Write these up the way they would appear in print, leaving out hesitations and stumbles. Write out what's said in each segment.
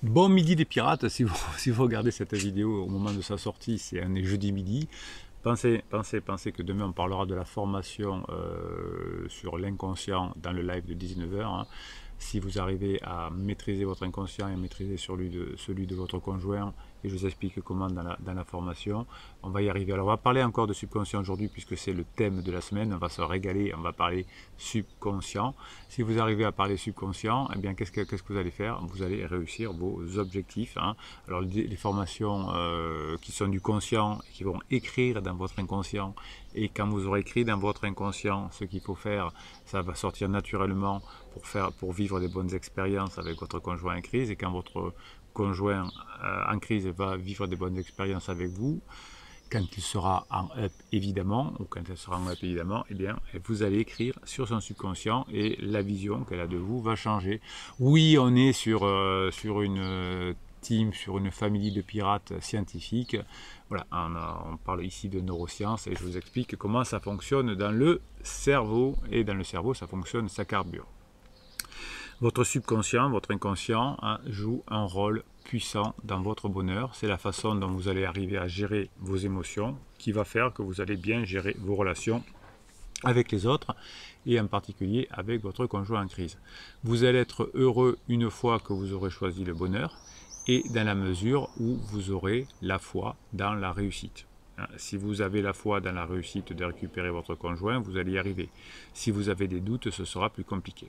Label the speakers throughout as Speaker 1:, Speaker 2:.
Speaker 1: Bon midi des pirates, si vous, si vous regardez cette vidéo au moment de sa sortie, c'est un jeudi midi. Pensez que demain on parlera de la formation sur l'inconscient dans le live de 19h. Si vous arrivez à maîtriser votre inconscient et maîtriser celui de votre conjoint, et je vous explique comment dans la formation, on va y arriver. Alors on va parler encore de subconscient aujourd'hui puisque c'est le thème de la semaine, on va se régaler, on va parler subconscient. Si vous arrivez à parler subconscient, eh bien qu'est-ce que vous allez faire? Vous allez réussir vos objectifs. Alors les formations qui sont du conscient et qui vont écrire dans votre inconscient, et quand vous aurez écrit dans votre inconscient ce qu'il faut faire, ça va sortir naturellement pour vivre des bonnes expériences avec votre conjoint en crise. Et quand votre conjoint en crise va vivre des bonnes expériences avec vous, quand il sera en up évidemment, ou quand elle sera en up évidemment, eh bien vous allez écrire sur son subconscient et la vision qu'elle a de vous va changer. Oui, on est sur une team, sur une famille de pirates scientifiques. Voilà, on parle ici de neurosciences et je vous explique comment ça fonctionne dans le cerveau. Et dans le cerveau, ça fonctionne, ça carbure. Votre subconscient, votre inconscient joue un rôle puissant dans votre bonheur. C'est la façon dont vous allez arriver à gérer vos émotions qui va faire que vous allez bien gérer vos relations avec les autres et en particulier avec votre conjoint en crise. Vous allez être heureux une fois que vous aurez choisi le bonheur et dans la mesure où vous aurez la foi dans la réussite. Si vous avez la foi dans la réussite de récupérer votre conjoint, vous allez y arriver. Si vous avez des doutes, ce sera plus compliqué.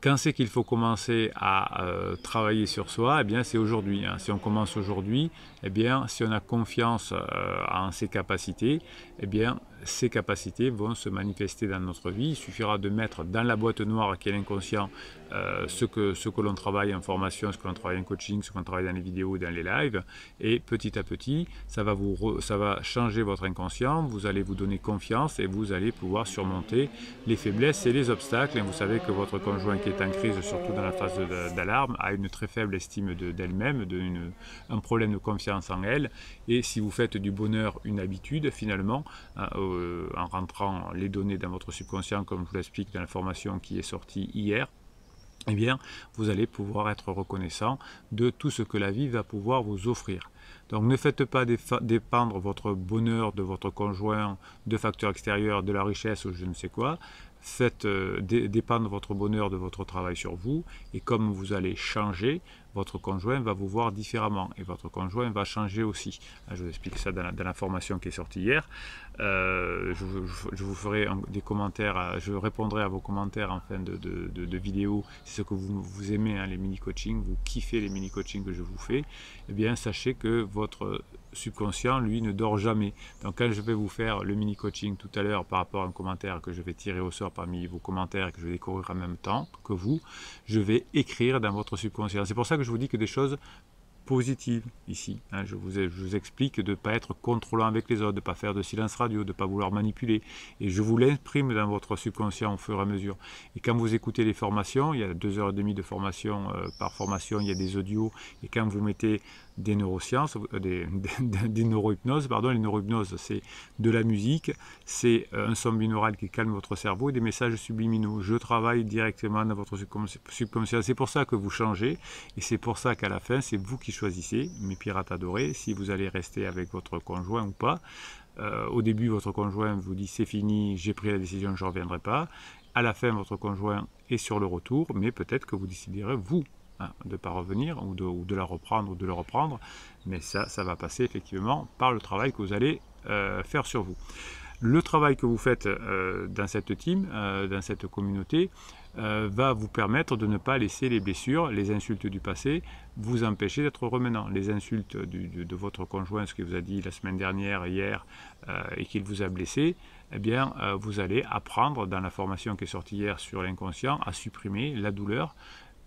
Speaker 1: Quand c'est qu'il faut commencer à travailler sur soi? Eh bien, c'est aujourd'hui. Si on commence aujourd'hui, eh bien, si on a confiance en ses capacités, eh bien, ces capacités vont se manifester dans notre vie. Il suffira de mettre dans la boîte noire qui est l'inconscient ce que l'on travaille en formation, ce que l'on travaille en coaching, ce qu'on travaille dans les vidéos, dans les lives. Et petit à petit, ça va changer votre inconscient. Vous allez vous donner confiance et vous allez pouvoir surmonter les faiblesses et les obstacles. Et vous savez que votre conjoint qui est en crise, surtout dans la phase d'alarme, a une très faible estime d'elle-même, un problème de confiance en elle. Et si vous faites du bonheur une habitude, finalement, en rentrant les données dans votre subconscient, comme je vous l'explique dans la formation qui est sortie hier, eh bien, vous allez pouvoir être reconnaissant de tout ce que la vie va pouvoir vous offrir. Donc ne faites pas dépendre votre bonheur de votre conjoint, de facteurs extérieurs, de la richesse ou je ne sais quoi. Faites dépendre votre bonheur de votre travail sur vous, et comme vous allez changer, votre conjoint va vous voir différemment et votre conjoint va changer aussi. Je vous explique ça dans la formation qui est sortie hier. Je vous ferai des commentaires, je répondrai à vos commentaires en fin de vidéo. C'est ce que vous aimez, les mini-coachings, vous kiffez les mini-coachings que je vous fais. Eh bien, sachez que votre subconscient, lui, ne dort jamais. Donc quand je vais vous faire le mini-coaching tout à l'heure par rapport à un commentaire que je vais tirer au sort parmi vos commentaires et que je vais découvrir en même temps que vous, je vais écrire dans votre subconscient. C'est pour ça que je vous dis que des choses positives ici. Je vous explique de ne pas être contrôlant avec les autres, de ne pas faire de silence radio, de ne pas vouloir manipuler. Et je vous l'imprime dans votre subconscient au fur et à mesure. Et quand vous écoutez les formations, il y a 2h30 de formation par formation, il y a des audios. Et quand vous mettez des neurosciences, des neurohypnoses, pardon, les neurohypnoses c'est de la musique, c'est un son binaural qui calme votre cerveau et des messages subliminaux. Je travaille directement dans votre subconscient. C'est pour ça que vous changez et c'est pour ça qu'à la fin c'est vous qui choisissez, mes pirates adorés, si vous allez rester avec votre conjoint ou pas. Au début votre conjoint vous dit c'est fini, j'ai pris la décision, je ne reviendrai pas. À la fin votre conjoint est sur le retour, mais peut-être que vous déciderez vous de ne pas revenir ou de la reprendre ou de le reprendre, mais ça va passer effectivement par le travail que vous allez faire sur vous. Le travail que vous faites dans cette team, dans cette communauté, va vous permettre de ne pas laisser les blessures, les insultes du passé, vous empêcher d'être remenant. Les insultes de votre conjoint, ce qu'il vous a dit la semaine dernière, hier, et qu'il vous a blessé, eh bien, vous allez apprendre dans la formation qui est sortie hier sur l'inconscient à supprimer la douleur,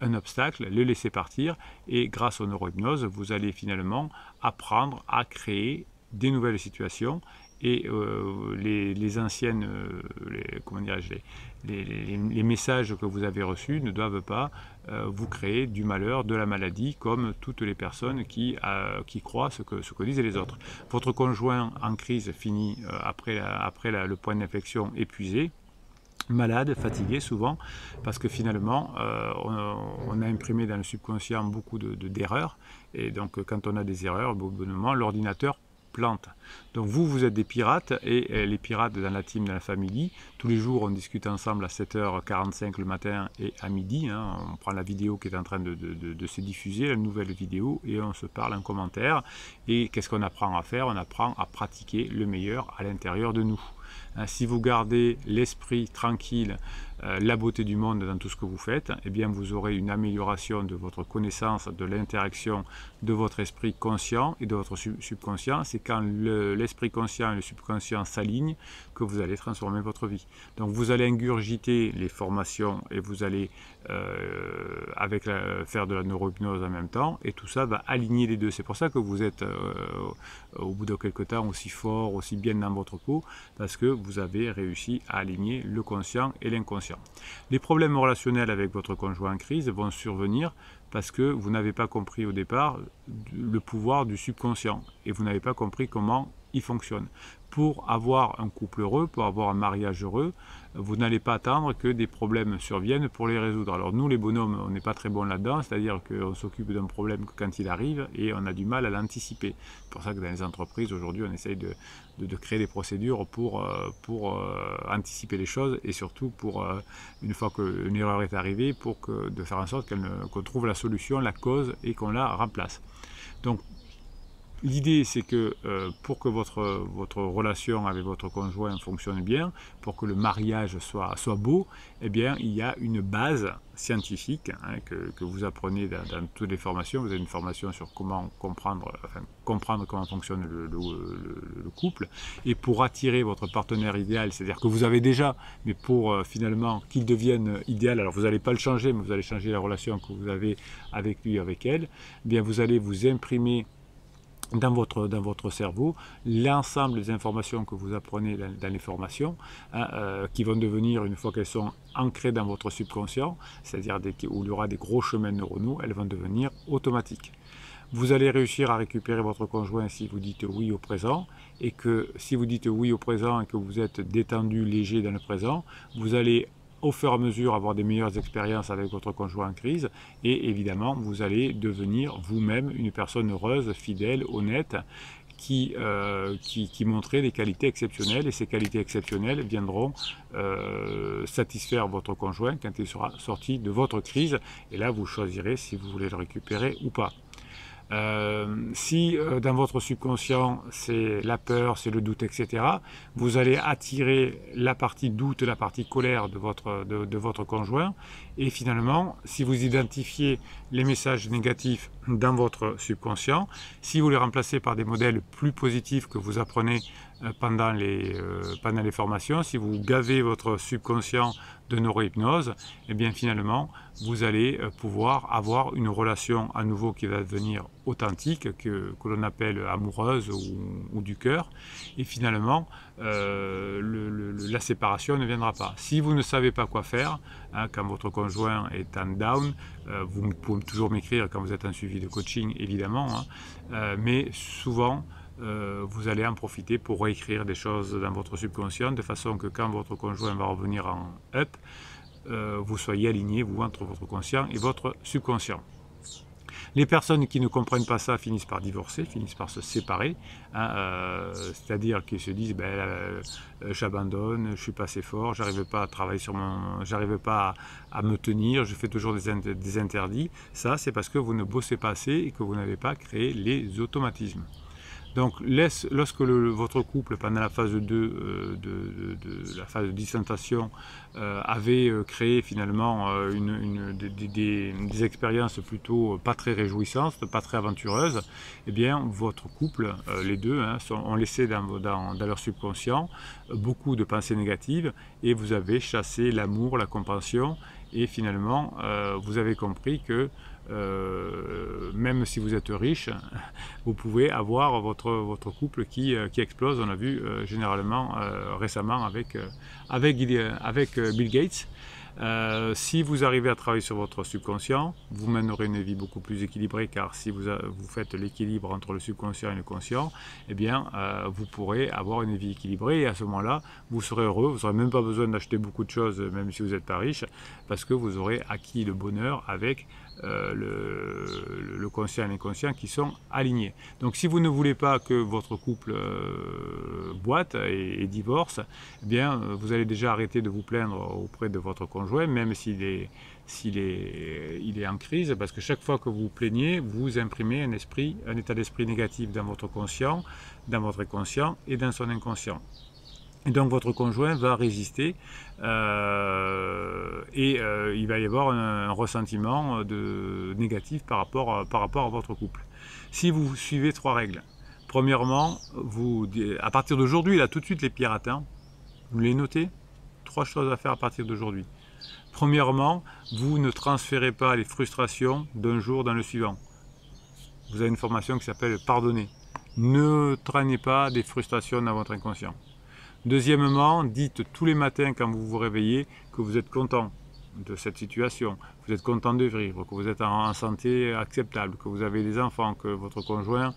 Speaker 1: un obstacle, le laisser partir, et grâce aux neurohypnoses, vous allez finalement apprendre à créer des nouvelles situations et les anciennes, comment dirais-je, les messages que vous avez reçus ne doivent pas vous créer du malheur, de la maladie, comme toutes les personnes qui croient ce que disent les autres. Votre conjoint en crise finit après le point d'inflexion épuisé. malade, fatigué souvent, parce que finalement on a imprimé dans le subconscient beaucoup d'erreurs, et donc quand on a des erreurs, au bout d'un moment l'ordinateur plante. Donc vous êtes des pirates, et les pirates dans la team, dans la famille, tous les jours on discute ensemble à 7h45 le matin et à midi, hein, on prend la vidéo qui est en train de se diffuser, la nouvelle vidéo, et on se parle en commentaire, et qu'est-ce qu'on apprend à faire? On apprend à pratiquer le meilleur à l'intérieur de nous. Si vous gardez l'esprit tranquille, la beauté du monde dans tout ce que vous faites, eh bien vous aurez une amélioration de votre connaissance, de l'interaction de votre esprit conscient et de votre subconscient. C'est quand l'esprit conscient et le subconscient s'alignent que vous allez transformer votre vie. Donc vous allez ingurgiter les formations et vous allez faire de la neurohypnose en même temps, et tout ça va aligner les deux. C'est pour ça que vous êtes au bout de quelques temps aussi fort, aussi bien dans votre peau, parce que vous avez réussi à aligner le conscient et l'inconscient. Les problèmes relationnels avec votre conjoint en crise vont survenir parce que vous n'avez pas compris au départ le pouvoir du subconscient, et vous n'avez pas compris comment il fonctionne. Pour avoir un couple heureux, pour avoir un mariage heureux, vous n'allez pas attendre que des problèmes surviennent pour les résoudre. Alors nous les bonhommes, on n'est pas très bons là-dedans, c'est-à-dire qu'on s'occupe d'un problème quand il arrive et on a du mal à l'anticiper. C'est pour ça que dans les entreprises aujourd'hui on essaye de créer des procédures pour anticiper les choses, et surtout pour, une fois qu'une erreur est arrivée, de faire en sorte qu'on trouve la solution, la cause, et qu'on la remplace. Donc l'idée, c'est que pour que votre relation avec votre conjoint fonctionne bien, pour que le mariage soit beau, eh bien, il y a une base scientifique, hein, que vous apprenez dans toutes les formations. Vous avez une formation sur comment comprendre comment fonctionne le couple. Et pour attirer votre partenaire idéal, c'est-à-dire que vous avez déjà, mais pour finalement qu'il devienne idéal, alors vous n'allez pas le changer, mais vous allez changer la relation que vous avez avec lui, avec elle, eh bien, vous allez vous imprimer dans votre cerveau l'ensemble des informations que vous apprenez dans les formations, hein, qui vont devenir, une fois qu'elles sont ancrées dans votre subconscient, c'est-à-dire où il y aura des gros chemins neuronaux, elles vont devenir automatiques. Vous allez réussir à récupérer votre conjoint si vous dites oui au présent, et que si vous dites oui au présent et que vous êtes détendu, léger dans le présent, vous allez au fur et à mesure avoir des meilleures expériences avec votre conjoint en crise, et évidemment vous allez devenir vous-même une personne heureuse, fidèle, honnête, qui montrait des qualités exceptionnelles, et ces qualités exceptionnelles viendront satisfaire votre conjoint quand il sera sorti de votre crise, et là vous choisirez si vous voulez le récupérer ou pas. Si dans votre subconscient c'est la peur, c'est le doute, etc., vous allez attirer la partie doute, la partie colère de votre conjoint, et finalement si vous identifiez les messages négatifs dans votre subconscient, si vous les remplacez par des modèles plus positifs que vous apprenez pendant les formations, si vous gavez votre subconscient de neurohypnose, et bien finalement vous allez pouvoir avoir une relation à nouveau qui va devenir authentique, que l'on appelle amoureuse ou du cœur, et finalement la séparation ne viendra pas. Si vous ne savez pas quoi faire, hein, quand votre conjoint est en down, vous pouvez toujours m'écrire quand vous êtes en suivi de coaching, évidemment, hein, mais souvent vous allez en profiter pour réécrire des choses dans votre subconscient, de façon que quand votre conjoint va revenir en up, vous soyez aligné, vous, entre votre conscient et votre subconscient. Les personnes qui ne comprennent pas ça finissent par divorcer, finissent par se séparer, hein, c'est-à-dire qu'ils se disent j'abandonne, je ne suis pas assez fort, j'arrive pas à travailler j'arrive pas à me tenir, je fais toujours des interdits. Ça, c'est parce que vous ne bossez pas assez et que vous n'avez pas créé les automatismes. Donc lorsque votre couple, pendant la phase 2 la phase de distanciation, avait créé finalement des expériences plutôt pas très réjouissantes, pas très aventureuses, eh bien votre couple, les deux, hein, ont laissé dans leur subconscient beaucoup de pensées négatives, et vous avez chassé l'amour, la compréhension, et finalement vous avez compris que même si vous êtes riche, vous pouvez avoir votre couple qui explose. On a vu généralement récemment avec Bill Gates. Si vous arrivez à travailler sur votre subconscient, vous mènerez une vie beaucoup plus équilibrée, car si vous faites l'équilibre entre le subconscient et le conscient, eh bien, vous pourrez avoir une vie équilibrée, et à ce moment-là, vous serez heureux. Vous n'aurez même pas besoin d'acheter beaucoup de choses, même si vous n'êtes pas riche, parce que vous aurez acquis le bonheur avec le conscient et l'inconscient qui sont alignés. Donc si vous ne voulez pas que votre couple boite et divorce, eh bien, vous allez déjà arrêter de vous plaindre auprès de votre conjoint, même s'il est en crise, parce que chaque fois que vous vous plaignez, vous imprimez un état d'esprit négatif dans votre conscient, dans votre inconscient et dans son inconscient. Et donc votre conjoint va résister il va y avoir un ressentiment négatif par rapport à votre couple. Si vous suivez 3 règles, premièrement, à partir d'aujourd'hui, là tout de suite les pirates, vous les notez, 3 choses à faire à partir d'aujourd'hui. Premièrement, vous ne transférez pas les frustrations d'un jour dans le suivant. Vous avez une formation qui s'appelle pardonner. Ne traînez pas des frustrations dans votre inconscient. Deuxièmement, dites tous les matins quand vous vous réveillez que vous êtes content de cette situation, vous êtes content de vivre, que vous êtes en santé acceptable, que vous avez des enfants, que votre conjoint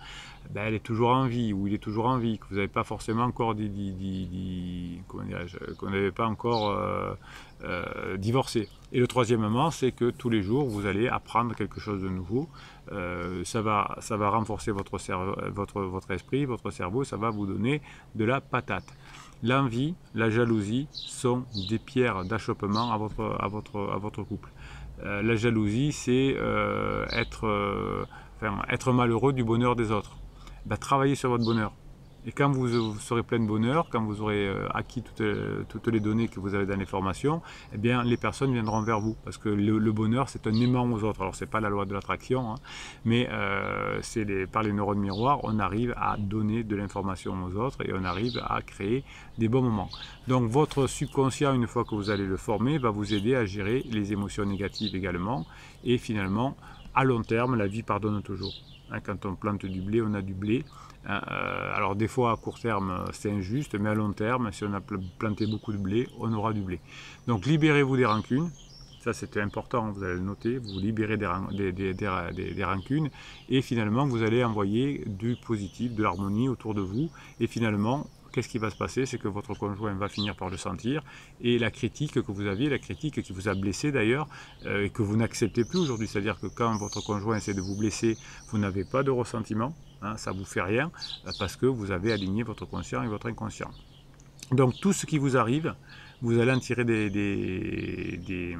Speaker 1: elle est toujours en vie ou il est toujours en vie, que vous n'avez pas forcément encore qu'on n'avait pas encore divorcé. Et le troisièmement, c'est que tous les jours vous allez apprendre quelque chose de nouveau. Ça va renforcer votre esprit, votre cerveau, ça va vous donner de la patate. L'envie, la jalousie sont des pierres d'achoppement à votre couple. La jalousie, c'est être malheureux du bonheur des autres. Travaillez sur votre bonheur. Et quand vous serez plein de bonheur, quand vous aurez acquis toutes les données que vous avez dans les formations, eh bien, les personnes viendront vers vous. Parce que le bonheur, c'est un aimant aux autres. Alors, ce n'est pas la loi de l'attraction, mais par les neurones miroirs, on arrive à donner de l'information aux autres et on arrive à créer des bons moments. Donc, votre subconscient, une fois que vous allez le former, va vous aider à gérer les émotions négatives également. Et finalement, à long terme, la vie pardonne toujours. Quand on plante du blé, on a du blé. Alors des fois à court terme c'est injuste, mais à long terme, si on a planté beaucoup de blé, on aura du blé. Donc libérez-vous des rancunes, ça c'était important, vous allez le noter, vous libérez des rancunes, et finalement vous allez envoyer du positif, de l'harmonie autour de vous, et finalement, qu'est-ce qui va se passer? C'est que votre conjoint va finir par le sentir, et la critique que vous aviez, la critique qui vous a blessé d'ailleurs, et que vous n'acceptez plus aujourd'hui, c'est-à-dire que quand votre conjoint essaie de vous blesser, vous n'avez pas de ressentiment, ça ne vous fait rien, parce que vous avez aligné votre conscient et votre inconscient. Donc tout ce qui vous arrive, vous allez en tirer des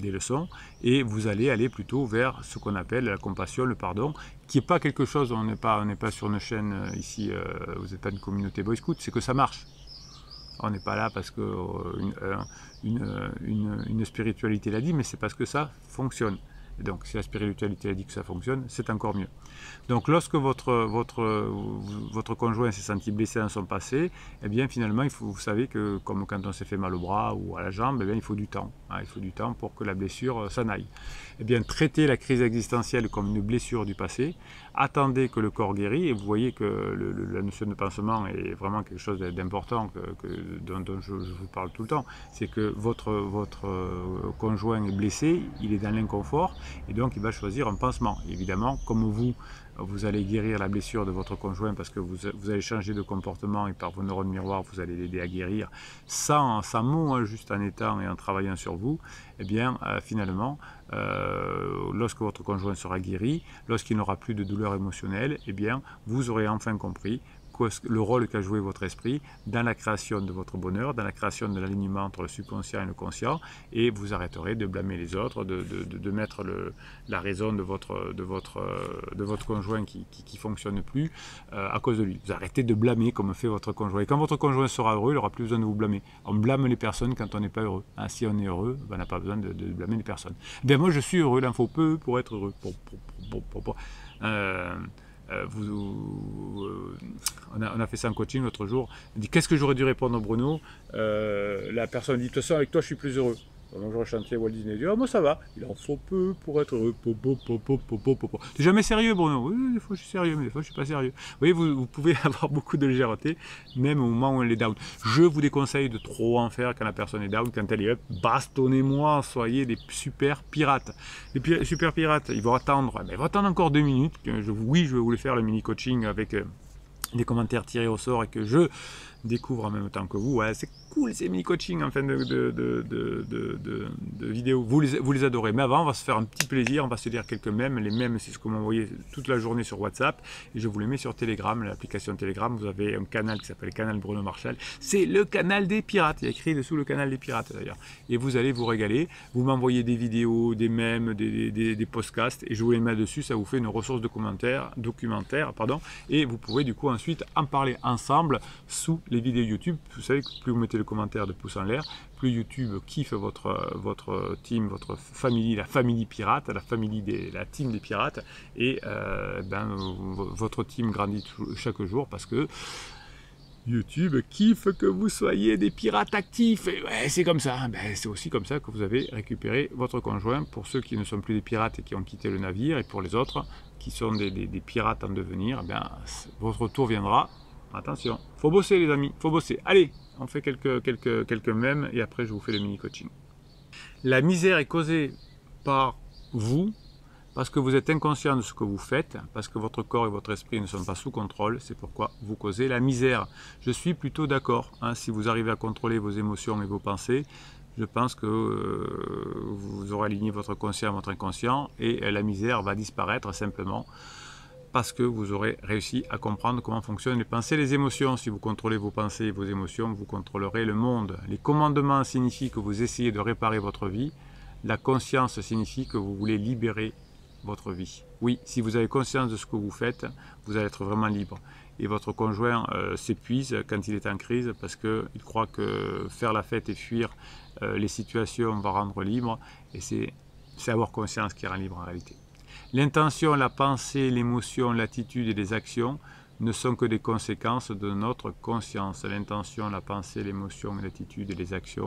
Speaker 1: leçons, et vous allez aller plutôt vers ce qu'on appelle la compassion, le pardon, qui n'est pas quelque chose, on n'est pas sur une chaîne ici, vous n'êtes pas une communauté Boy Scout, c'est que ça marche. On n'est pas là parce que une spiritualité l'a dit, mais c'est parce que ça fonctionne. Et donc si la spiritualité a dit que ça fonctionne, c'est encore mieux. Donc lorsque votre conjoint s'est senti blessé dans son passé, eh bien finalement vous savez que comme quand on s'est fait mal au bras ou à la jambe, eh bien, il faut du temps. Il faut du temps pour que la blessure s'en aille. Eh bien traitez la crise existentielle comme une blessure du passé, attendez que le corps guérit, et vous voyez que la notion de pansement est vraiment quelque chose d'important dont je vous parle tout le temps. C'est que votre conjoint est blessé, il est dans l'inconfort, et donc il va choisir un pansement. Évidemment, comme vous allez guérir la blessure de votre conjoint parce que vous allez changer de comportement, et par vos neurones miroirs, vous allez l'aider à guérir sans mots, juste en étant et en travaillant sur vous, eh bien finalement, lorsque votre conjoint sera guéri, lorsqu'il n'aura plus de douleur émotionnelle, eh bien vous aurez enfin compris le rôle qu'a joué votre esprit dans la création de votre bonheur, dans la création de l'alignement entre le subconscient et le conscient, et vous arrêterez de blâmer les autres, de mettre la raison de votre conjoint qui ne fonctionne plus à cause de lui. Vous arrêtez de blâmer comme fait votre conjoint. Et quand votre conjoint sera heureux, il n'aura plus besoin de vous blâmer. On blâme les personnes quand on n'est pas heureux. Si on est heureux, on n'a pas besoin de blâmer les personnes. Bien moi je suis heureux, il en faut peu pour être heureux. On a fait ça en coaching l'autre jour. On dit qu'est-ce que j'aurais dû répondre à Bruno, la personne dit de toute façon avec toi je suis plus heureux. Un jour, je chantais Walt Disney, il dit, ah, moi ça va, il en faut peu pour être heureux. T'es jamais sérieux, Bruno? Oui, des fois je suis sérieux, mais des fois je suis pas sérieux. Vous voyez, vous pouvez avoir beaucoup de légèreté, même au moment où elle est down. Je vous déconseille de trop en faire quand la personne est down, quand elle est up. Bastonnez-moi, soyez des super pirates. Les super pirates, ils vont attendre, mais ils vont attendre encore 2 minutes. Oui, je vais vous les faire, le mini coaching avec des commentaires tirés au sort et que je découvre en même temps que vous. Ouais, c'est cool ces mini-coachings en fin de vidéo. Vous les adorez. Mais avant, on va se faire un petit plaisir. On va se dire quelques mèmes. Les mèmes, c'est ce que vous m'envoyez toute la journée sur WhatsApp. Et je vous les mets sur Telegram, l'application Telegram. Vous avez un canal qui s'appelle Canal Bruno Marchal. C'est le canal des pirates. Il y a écrit dessous le canal des pirates d'ailleurs. Et vous allez vous régaler. Vous m'envoyez des vidéos, des mèmes, des podcasts. Et je vous les mets dessus. Ça vous fait une ressource de documentaire. Et vous pouvez du coup ensuite en parler ensemble sous les vidéos YouTube. Vous savez que plus vous mettez le commentaire de pouce en l'air, plus YouTube kiffe votre team, votre famille, la famille pirate, la team des pirates, et votre team grandit chaque jour parce que YouTube kiffe que vous soyez des pirates actifs. Et ouais, c'est comme ça. C'est aussi comme ça que vous avez récupéré votre conjoint, pour ceux qui ne sont plus des pirates et qui ont quitté le navire, et pour les autres qui sont des pirates en devenir, votre tour viendra. Attention, faut bosser les amis, faut bosser. Allez, on fait quelques mèmes et après je vous fais le mini coaching. La misère est causée par vous, parce que vous êtes inconscient de ce que vous faites, parce que votre corps et votre esprit ne sont pas sous contrôle, c'est pourquoi vous causez la misère. Je suis plutôt d'accord, si vous arrivez à contrôler vos émotions et vos pensées, je pense que vous aurez aligné votre conscient à votre inconscient et la misère va disparaître simplement parce que vous aurez réussi à comprendre comment fonctionnent les pensées et les émotions. Si vous contrôlez vos pensées et vos émotions, vous contrôlerez le monde. Les commandements signifient que vous essayez de réparer votre vie. La conscience signifie que vous voulez libérer votre vie. Oui, si vous avez conscience de ce que vous faites, vous allez être vraiment libre. Et votre conjoint s'épuise quand il est en crise parce qu'il croit que faire la fête et fuir les situations va rendre libre. Et c'est avoir conscience qui rend libre en réalité. L'intention, la pensée, l'émotion, l'attitude et les actions ne sont que des conséquences de notre conscience. L'intention, la pensée, l'émotion, l'attitude et les actions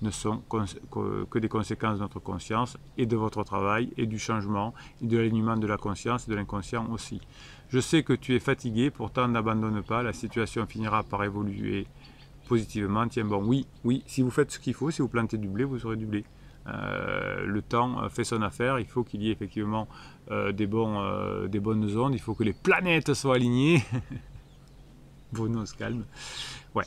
Speaker 1: ne sont que des conséquences de notre conscience et de votre travail et du changement et de l'alignement de la conscience et de l'inconscient aussi. Je sais que tu es fatigué, pourtant n'abandonne pas, la situation finira par évoluer positivement. Tiens bon, oui, si vous faites ce qu'il faut, si vous plantez du blé, vous aurez du blé. Le temps fait son affaire, il faut qu'il y ait effectivement des bonnes ondes, il faut que les planètes soient alignées. Bruno se calme. Ouais.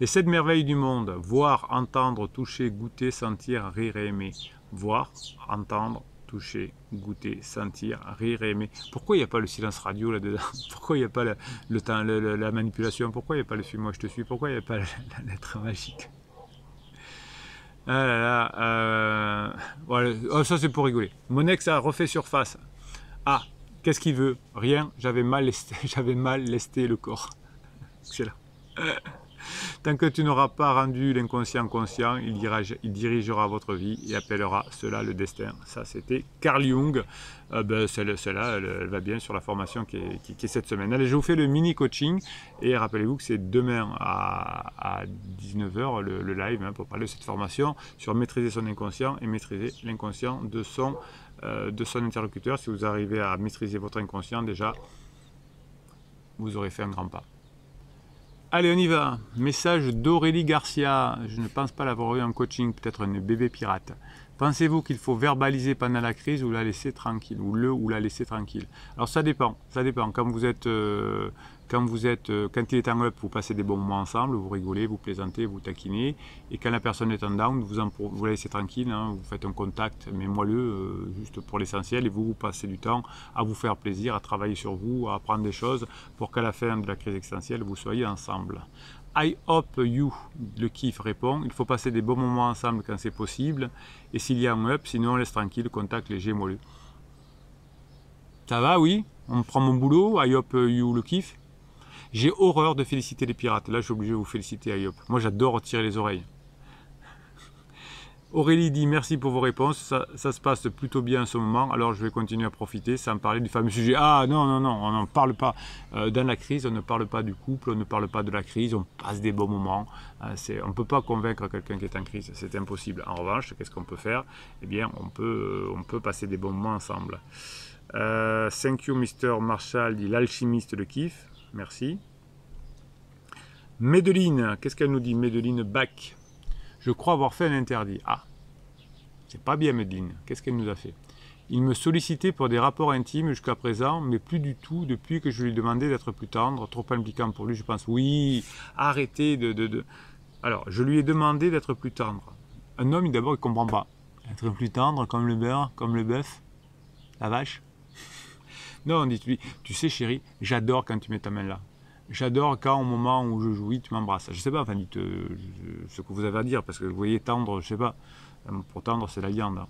Speaker 1: Les 7 merveilles du monde: voir, entendre, toucher, goûter, sentir, rire et aimer. Voir, entendre, toucher, goûter, sentir, rire et aimer. Pourquoi il n'y a pas le silence radio là-dedans? Pourquoi il n'y a pas la manipulation? Pourquoi il n'y a pas le suis-moi, je te suis? Pourquoi il n'y a pas la lettre magique? Ah là là, voilà. Oh, ça c'est pour rigoler. Mon ex a refait surface. Ah, qu'est-ce qu'il veut? Rien, j'avais mal lesté le corps. Excellent. Tant que tu n'auras pas rendu l'inconscient conscient, il dirigera votre vie et appellera cela le destin. Ça, c'était Carl Jung. Celle-là, elle va bien sur la formation qui est cette semaine. Allez, je vous fais le mini coaching et rappelez-vous que c'est demain à 19h le live pour parler de cette formation sur maîtriser son inconscient et maîtriser l'inconscient de son interlocuteur. Si vous arrivez à maîtriser votre inconscient, déjà, vous aurez fait un grand pas. Allez, on y va. Message d'Aurélie Garcia. Je ne pense pas l'avoir eu en coaching, peut-être une bébé pirate. Pensez-vous qu'il faut verbaliser pendant la crise ou la laisser tranquille, ou la laisser tranquille? Alors ça dépend. Quand il est en up, vous passez des bons moments ensemble, vous rigolez, vous plaisantez, vous taquinez. Et quand la personne est en down, vous la laissez tranquille, vous faites un contact, mais moelleux, juste pour l'essentiel, et vous passez du temps à vous faire plaisir, à travailler sur vous, à apprendre des choses, pour qu'à la fin de la crise existentielle, vous soyez ensemble. I hope you, le kiff répond, il faut passer des bons moments ensemble quand c'est possible, et s'il y a un up, sinon on laisse tranquille, contact léger, moelleux. Ça va, oui? On prend mon boulot, I hope you, le kiff. J'ai horreur de féliciter les pirates. Là, je suis obligé de vous féliciter, Ayop. Moi, j'adore tirer les oreilles. Aurélie dit merci pour vos réponses, ça se passe plutôt bien en ce moment, alors je vais continuer à profiter sans parler du fameux sujet. Ah non, non, non, on n'en parle pas. Dans la crise, on ne parle pas du couple, on ne parle pas de la crise, on passe des bons moments. On ne peut pas convaincre quelqu'un qui est en crise, c'est impossible. En revanche, qu'est-ce qu'on peut faire? Eh bien, on peut passer des bons moments ensemble. Thank you Mr. Marshall dit l'alchimiste le kiffe, merci. Médeline, qu'est-ce qu'elle nous dit? Médeline Bach. Je crois avoir fait un interdit. Ah, c'est pas bien Médeline. Qu'est-ce qu'elle nous a fait? Il me sollicitait pour des rapports intimes jusqu'à présent, mais plus du tout depuis que je lui demandais d'être plus tendre, trop impliquant pour lui, je pense. Oui, arrêtez de... Alors, je lui ai demandé d'être plus tendre. Un homme, d'abord, il ne comprend pas. Être plus tendre, comme le beurre, comme le bœuf, la vache. Non, dites-lui, tu sais chérie, j'adore quand tu mets ta main là. J'adore quand au moment où je jouis, tu m'embrasses. Je sais pas, enfin dites ce que vous avez à dire, parce que vous voyez tendre, je sais pas. Pour tendre, c'est la viande.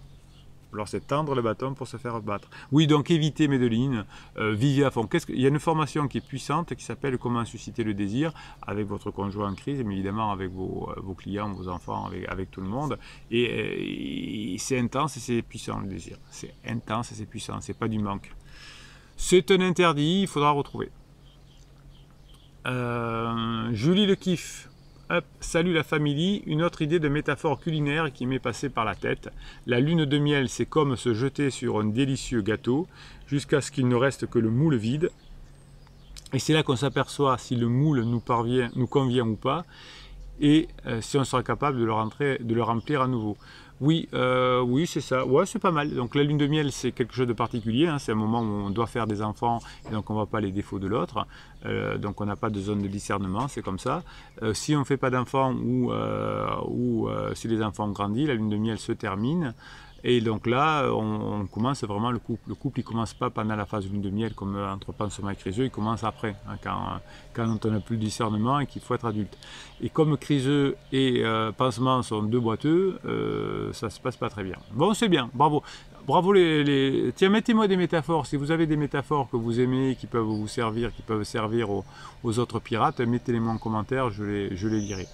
Speaker 1: Alors c'est tendre le bâton pour se faire battre. Oui, donc évitez Médeline, vivez à fond. Il y a une formation qui est puissante qui s'appelle Comment susciter le désir avec votre conjoint en crise, mais évidemment avec vos clients, vos enfants, avec tout le monde. Et c'est intense et c'est puissant le désir. C'est intense et c'est puissant, c'est pas du manque. C'est un interdit, il faudra retrouver. Julie le kiff. Hop, salut la famille, une autre idée de métaphore culinaire qui m'est passée par la tête. La lune de miel, c'est comme se jeter sur un délicieux gâteau jusqu'à ce qu'il ne reste que le moule vide. Et c'est là qu'on s'aperçoit si le moule nous convient ou pas, et si on sera capable de le remplir à nouveau. Oui, oui, c'est ça. Ouais, c'est pas mal. Donc la lune de miel, c'est quelque chose de particulier. Hein. C'est un moment où on doit faire des enfants et donc on ne voit pas les défauts de l'autre. Donc on n'a pas de zone de discernement, c'est comme ça. Si on ne fait pas d'enfants ou si les enfants ont grandi, la lune de miel se termine. Et donc là, on commence vraiment le couple. Le couple, il ne commence pas pendant la phase de lune de miel comme entre pansement et criseux, il commence après, hein, quand on n'a plus de discernement et qu'il faut être adulte. Et comme criseux et pansement sont deux boiteux, ça ne se passe pas très bien. Bon, c'est bien, bravo. Bravo Tiens, mettez-moi des métaphores. Si vous avez des métaphores que vous aimez, qui peuvent vous servir, qui peuvent servir aux autres pirates, mettez-les-moi en commentaire, je les lirai.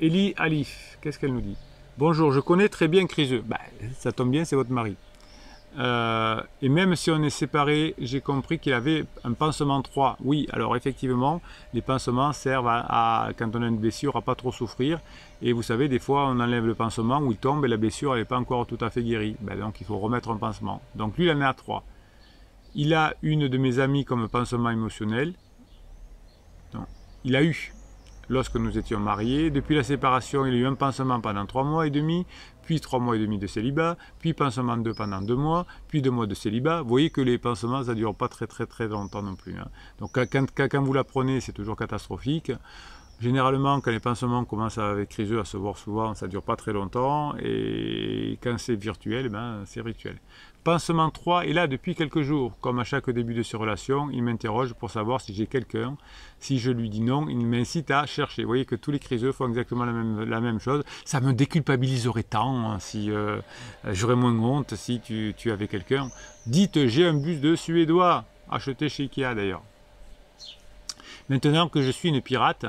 Speaker 1: Elie Alif, qu'est-ce qu'elle nous dit? Bonjour, je connais très bien Criseux. Bah, ça tombe bien, c'est votre mari. Et même si on est séparés, j'ai compris qu'il avait un pansement 3. Oui, alors effectivement, les pansements servent quand on a une blessure, à pas trop souffrir. Et vous savez, des fois, on enlève le pansement où il tombe et la blessure n'est pas encore tout à fait guérie. Ben, donc, il faut remettre un pansement. Donc, lui, il en est à 3. Il a une de mes amies comme pansement émotionnel. Donc, il a eu lorsque nous étions mariés. Depuis la séparation, il a eu un pansement pendant 3 mois et demi, puis 3 mois et demi de célibat, puis pansement 2 pendant 2 mois, puis 2 mois de célibat. Vous voyez que les pansements, ça ne dure pas très longtemps non plus. Hein. Donc quand vous la prenez, c'est toujours catastrophique. Généralement, quand les pansements commencent avec Criseux à se voir souvent, ça ne dure pas très longtemps. Et quand c'est virtuel, ben, c'est rituel. Pansement 3 est là depuis quelques jours. Comme à chaque début de ces relations, il m'interroge pour savoir si j'ai quelqu'un. Si je lui dis non, il m'incite à chercher. Vous voyez que tous les criseux font exactement la même chose. Ça me déculpabiliserait tant hein, si j'aurais moins honte si tu avais quelqu'un. Dites, j'ai un bus de Suédois, acheté chez Ikea d'ailleurs. Maintenant que je suis une pirate,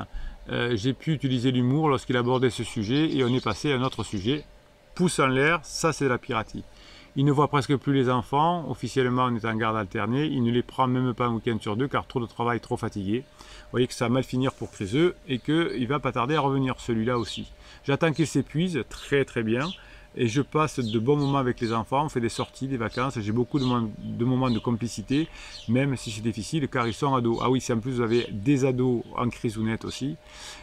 Speaker 1: j'ai pu utiliser l'humour lorsqu'il abordait ce sujet et on est passé à un autre sujet. Pouce en l'air, ça c'est de la piraterie. Il ne voit presque plus les enfants, officiellement on est en garde alternée, il ne les prend même pas un week-end sur 2 car trop de travail, trop fatigué. Vous voyez que ça va mal finir pour Criseux et qu'il va pas tarder à revenir, celui-là aussi. J'attends qu'il s'épuise, très bien, et je passe de bons moments avec les enfants, on fait des sorties, des vacances, j'ai beaucoup de moments de complicité, même si c'est difficile car ils sont ados. Ah oui, si en plus vous avez des ados en crisounette aussi.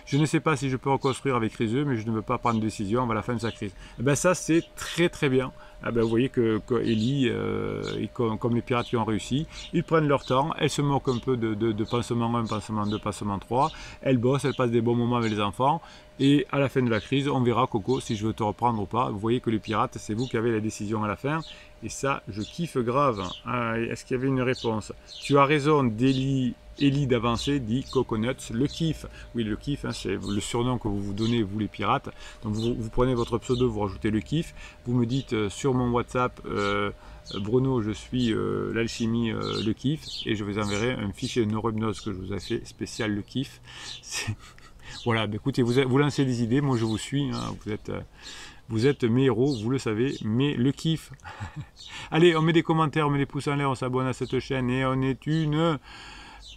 Speaker 1: Je ne sais pas si je peux reconstruire avec Criseux, mais je ne veux pas prendre de décision avant la fin de sa crise. Et ben ça c'est très bien. Ah ben vous voyez que Ellie, comme les pirates qui ont réussi, ils prennent leur temps, elles se moquent un peu de pansement 1, pansement 2, pansement 3, elles bossent, elles passent des bons moments avec les enfants, et à la fin de la crise, on verra Coco si je veux te reprendre ou pas. Vous voyez que les pirates, c'est vous qui avez la décision à la fin, et ça, je kiffe grave. Ah, est-ce qu'il y avait une réponse? Tu as raison, Ellie d'avancer dit Coconuts, le kiff. Oui, le kiff, hein, c'est le surnom que vous vous donnez, vous les pirates. Donc vous prenez votre pseudo, vous rajoutez le kiff. Vous me dites sur mon WhatsApp, Bruno, je suis l'alchimie, le kiff. Et je vous enverrai un fichier neurohypnose que je vous ai fait, spécial le kiff. Voilà, bah, écoutez, vous lancez des idées, moi je vous suis, hein, vous êtes mes héros, vous le savez, mais le kiff. Allez, on met des commentaires, on met des pouces en l'air, on s'abonne à cette chaîne et on est une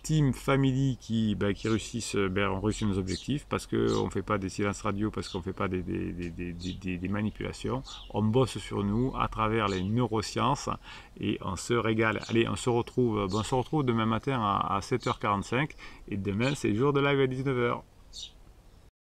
Speaker 1: team family qui réussissent, on réussit nos objectifs parce qu'on ne fait pas des silences radio, parce qu'on ne fait pas des manipulations. On bosse sur nous à travers les neurosciences et on se régale. Allez, on se retrouve demain matin à 7h45 et demain c'est jour de live à 19h.